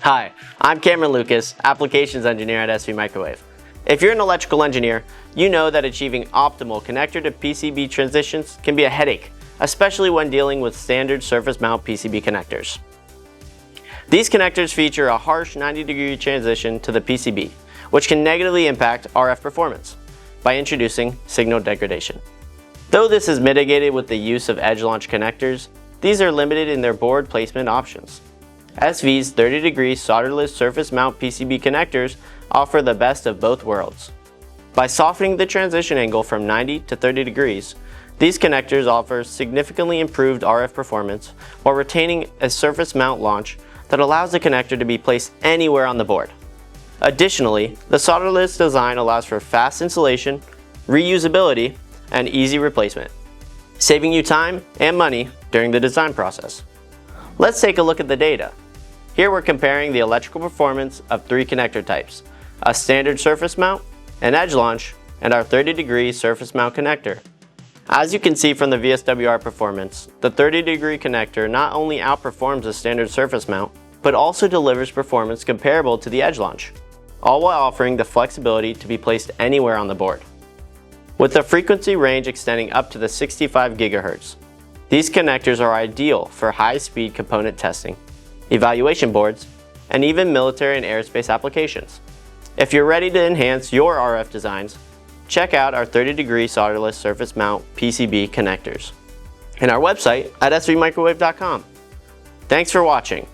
Hi, I'm Cameron Lucas, Applications Engineer at SV Microwave. If you're an electrical engineer, you know that achieving optimal connector to PCB transitions can be a headache, especially when dealing with standard surface mount PCB connectors. These connectors feature a harsh 90-degree transition to the PCB, which can negatively impact RF performance by introducing signal degradation. Though this is mitigated with the use of edge launch connectors, these are limited in their board placement options. SV's 30-degree solderless surface mount PCB connectors offer the best of both worlds. By softening the transition angle from 90 to 30 degrees, these connectors offer significantly improved RF performance while retaining a surface mount launch that allows the connector to be placed anywhere on the board. Additionally, the solderless design allows for fast installation, reusability, and easy replacement, saving you time and money during the design process. Let's take a look at the data. Here we're comparing the electrical performance of three connector types: a standard surface mount, an edge launch, and our 30-degree surface mount connector. As you can see from the VSWR performance, the 30-degree connector not only outperforms the standard surface mount, but also delivers performance comparable to the edge launch, all while offering the flexibility to be placed anywhere on the board. With the frequency range extending up to the 65 GHz, these connectors are ideal for high-speed component testing, evaluation boards, and even military and aerospace applications. If you're ready to enhance your RF designs, check out our 30-degree solderless surface mount PCB connectors and our website at svmicrowave.com. Thanks for watching.